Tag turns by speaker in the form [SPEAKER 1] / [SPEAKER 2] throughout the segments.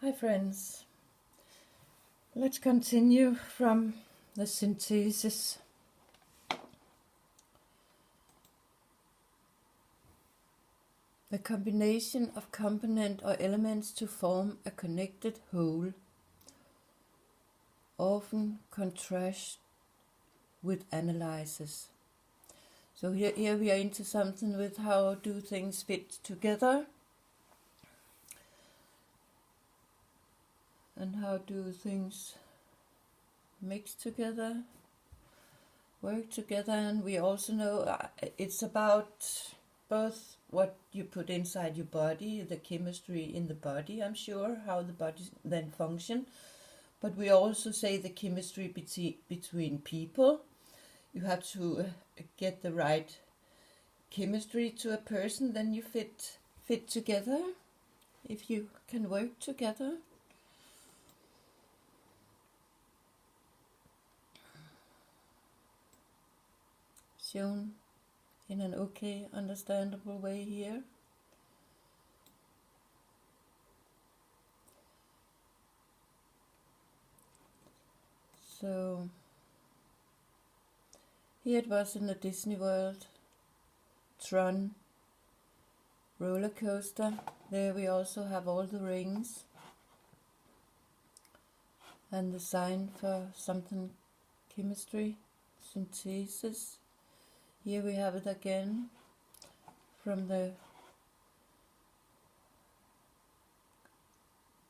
[SPEAKER 1] Hi friends, let's continue from the synthesis. The combination of component or elements to form a connected whole, often contrast with analysis. So here we are into something with how do things fit together and how do things mix together, work together, and we also know it's about both what you put inside your body, the chemistry in the body, I'm sure, how the body then function, but we also say the chemistry between people. You have to get the right chemistry to a person, then you fit together, if you can work together. Shown in an okay, understandable way here. So here it was in the Disney World, Tron roller coaster. There we also have all the rings and the sign for something chemistry, synthesis. Here we have it again from the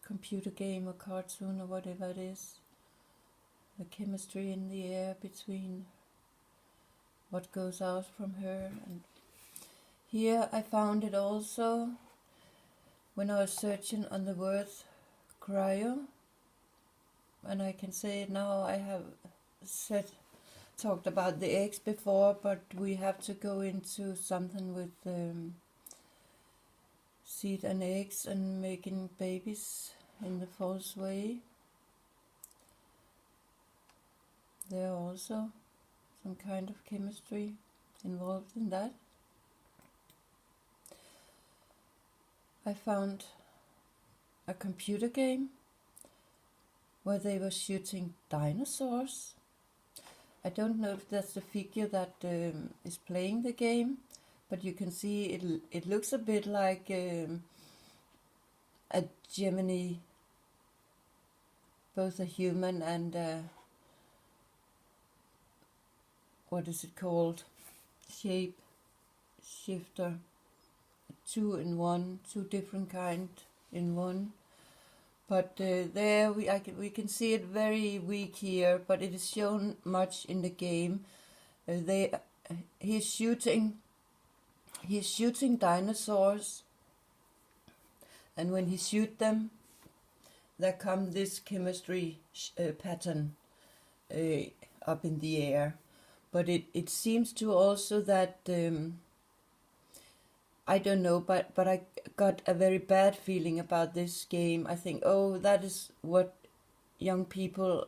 [SPEAKER 1] computer game or cartoon or whatever it is. The chemistry in the air between what goes out from her. And here I found it also when I was searching on the word cryo, and I can say it now. I have talked about the eggs before, but we have to go into something with seed and eggs and making babies in the false way. There are also some kind of chemistry involved in that. I found a computer game where they were shooting dinosaurs. I don't know if that's the figure that is playing the game, but you can see it looks a bit like a Gemini, both a human and what is it called? Shape shifter. Two different kind in one. But there we can see it very weak here, but it is shown much in the game. He's shooting dinosaurs, and when he shoots them, there come this chemistry pattern up in the air. But it seems to also that I don't know, but I got a very bad feeling about this game. I think, oh, that is what young people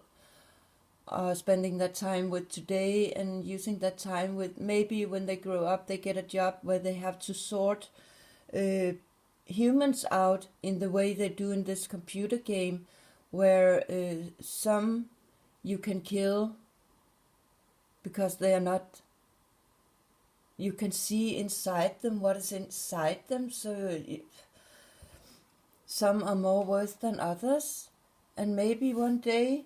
[SPEAKER 1] are spending that time with today, and using that time with, maybe when they grow up they get a job where they have to sort humans out in the way they do in this computer game, where some you can kill because they are not, you can see inside them what is inside them, so some are more worth than others, and maybe one day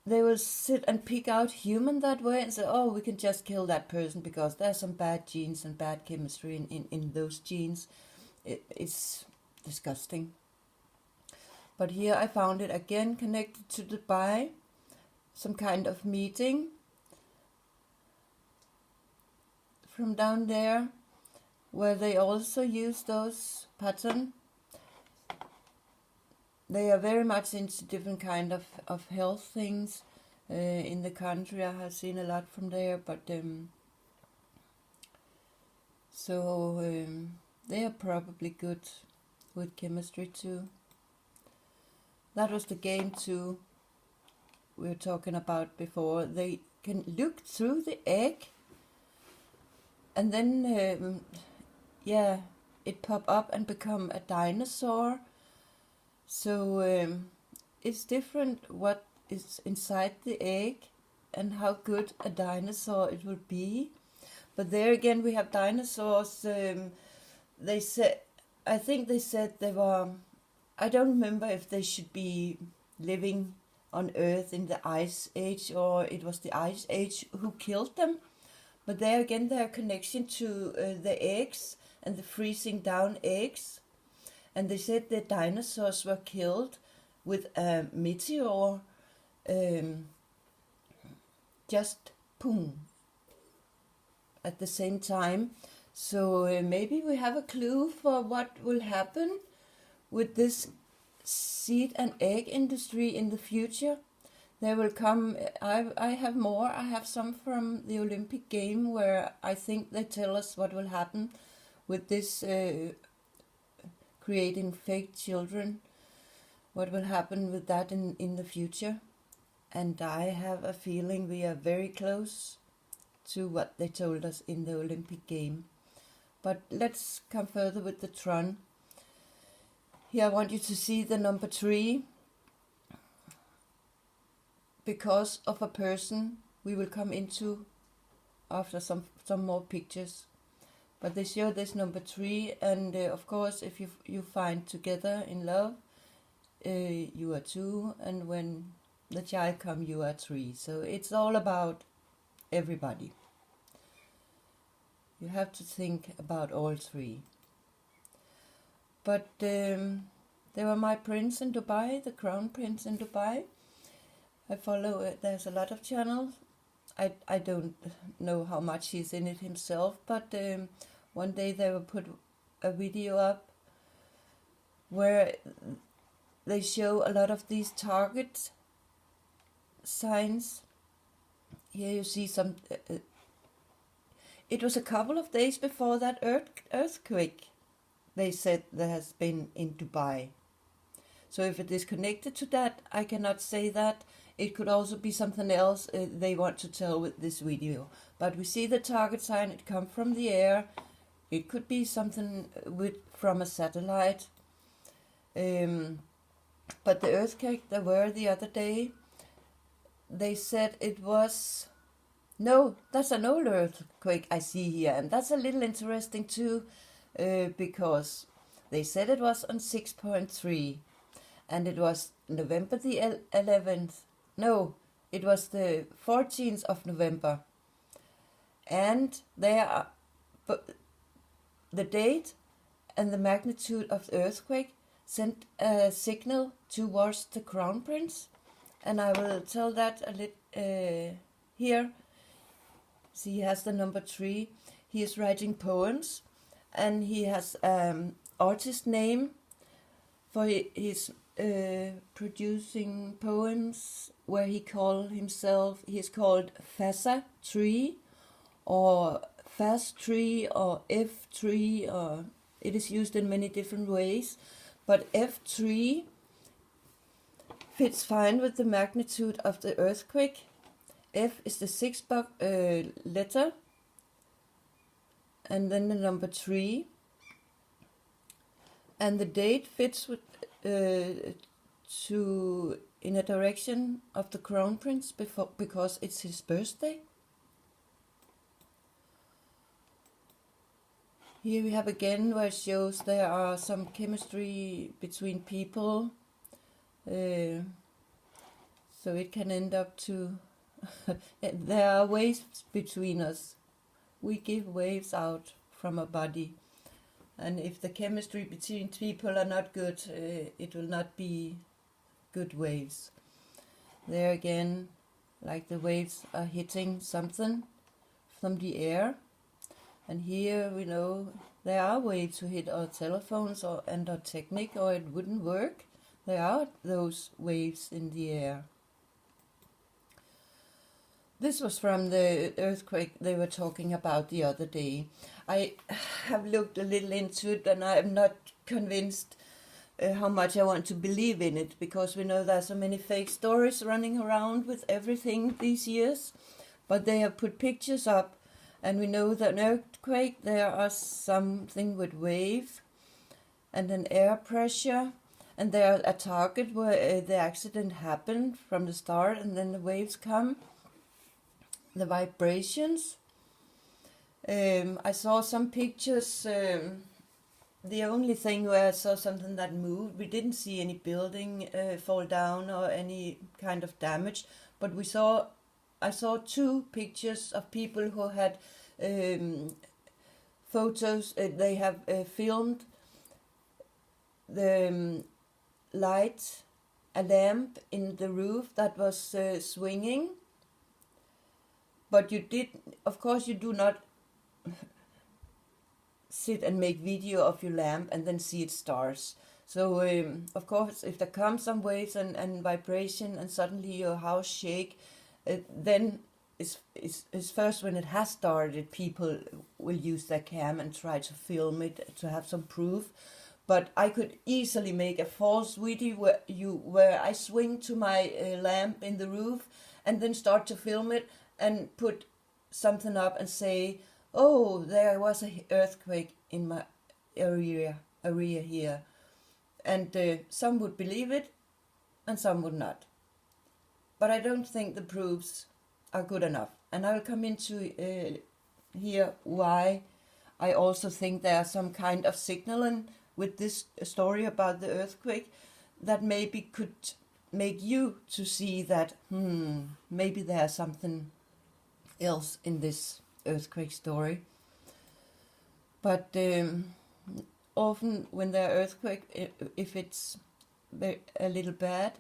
[SPEAKER 1] they will sit and pick out human that way and say, oh, we can just kill that person because there's some bad genes and bad chemistry in those genes. It's disgusting. But here I found it again connected to Dubai, some kind of meeting from down there, where they also use those patterns. They are very much into different kind of health things in the country. I have seen a lot from there, but they are probably good with chemistry too. That was the game too we were talking about before. They can look through the egg, and then it pop up and become a dinosaur. So it's different what is inside the egg and how good a dinosaur it will be. But there again we have dinosaurs. They said, I think they said they were, I don't remember if they should be living on Earth in the Ice Age or it was the Ice Age who killed them. But there again, their connection to the eggs and the freezing down eggs. And they said the dinosaurs were killed with a meteor, just boom, at the same time. So maybe we have a clue for what will happen with this seed and egg industry in the future. There will come, I have more, I have some from the Olympic game where I think they tell us what will happen with this creating fake children, what will happen with that in the future. And I have a feeling we are very close to what they told us in the Olympic game. But let's come further with the Tron. Here I want you to see the number 3. Because of a person we will come into after some more pictures. But they show this number 3, and of course if you find together in love, you are 2, and when the child come you are 3. So it's all about everybody. You have to think about all 3. But there were my prince in Dubai, the crown prince in Dubai. I follow it. There's a lot of channels. I don't know how much he's in it himself, but one day they will put a video up where they show a lot of these target signs. Here you see some. It was a couple of days before that earthquake they said there has been in Dubai. So if it is connected to that, I cannot say that. It could also be something else they want to tell with this video. But we see the target sign, it comes from the air. It could be something from a satellite. But the earthquake there were the other day, they said it was... No, that's an old earthquake I see here. And that's a little interesting too, because they said it was on 6.3. And it was November the 11th. No, it was the 14th of November. And there are, the date and the magnitude of the earthquake sent a signal towards the crown prince. And I will tell that a little here. See, he has the number 3. He is writing poems. And he has artist name for his producing poems where he called himself, he is called Fasa Tree or Fast Tree or F Tree, or it is used in many different ways, but F3 fits fine with the magnitude of the earthquake. F is the 6th letter, and then the number 3, and the date fits with in a direction of the crown prince because it's his birthday. Here we have again where it shows there are some chemistry between people, so it can end up to there are waves between us. We give waves out from a body. And if the chemistry between people are not good, it will not be good waves. There again, like the waves are hitting something from the air. And here we know there are ways to hit our telephones and our technique, or it wouldn't work. There are those waves in the air. This was from the earthquake they were talking about the other day. I have looked a little into it, and I am not convinced how much I want to believe in it, because we know there are so many fake stories running around with everything these years. But they have put pictures up, And we know that an earthquake, there are something with wave and an air pressure, and there are a target where the accident happened from the start, and then the waves come, the vibrations. I saw some pictures. The only thing where I saw something that moved, we didn't see any building fall down or any kind of damage, but I saw 2 pictures of people who had photos. They have filmed the light, a lamp in the roof that was swinging. But of course you do not sit and make video of your lamp and then see it stars. So of course, if there comes some waves and vibration and suddenly your house shake, then it's first when it has started, people will use their cam and try to film it to have some proof. But I could easily make a false video where I swing to my lamp in the roof and then start to film it and put something up and say, oh, there was an earthquake in my area here. And some would believe it and some would not. But I don't think the proofs are good enough. And I will come into here why I also think there are some kind of signaling with this story about the earthquake that maybe could make you to see that maybe there's something else in this earthquake story. But often when there are earthquake, if it's a little bad,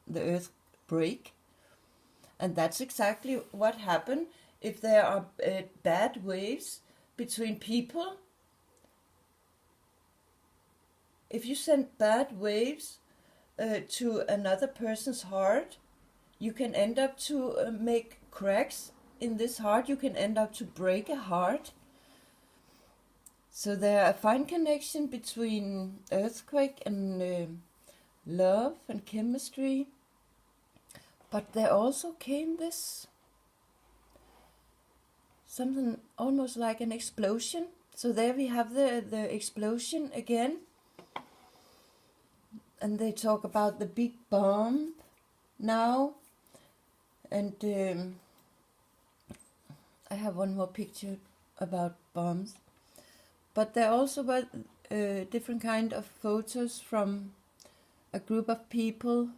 [SPEAKER 1] the earth break, and that's exactly what happened. If there are bad waves between people, if you send bad waves to another person's heart, you can end up to make cracks in this heart. You can end up to break a heart. So there are a fine connection between earthquake and love and chemistry. But there also came this something almost like an explosion. So there we have the explosion again. And they talk about the big bomb now. And I have one more picture about bombs. But there also were different kind of photos from a group of people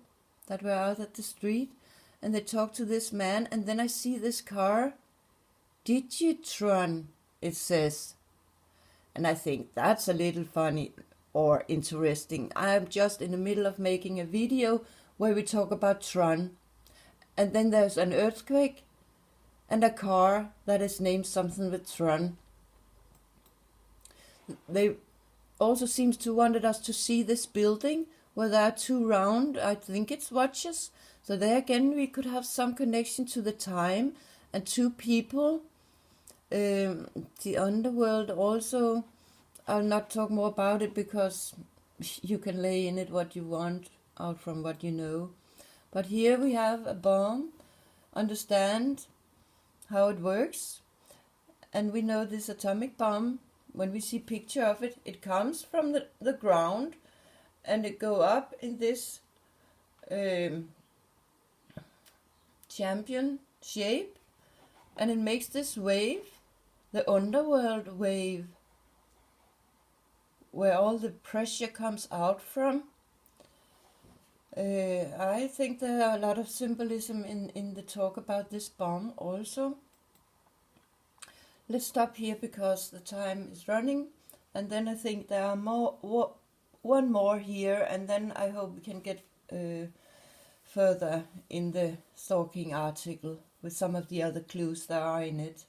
[SPEAKER 1] that were out at the street. And they talked to this man. And then I see this car. Digitron, it says. And I think that's a little funny or interesting. I'm just in the middle of making a video where we talk about Tron. And then there's an earthquake and a car that is named something with Tron. They also seems to wanted us to see this building where there are 2 round, I think it's watches. So there again we could have some connection to the time and 2 people. The underworld also, I'll not talk more about it because you can lay in it what you want out from what you know. But here we have a bomb, understand how it works. And we know this atomic bomb, when we see picture of it, it comes from the ground and it go up in this champion shape. And it makes this wave, the underworld wave, where all the pressure comes out from. I think there are a lot of symbolism in the talk about this bomb also. Let's stop here because the time is running, and then I think there are one more here, and then I hope we can get further in the stalking article with some of the other clues that are in it.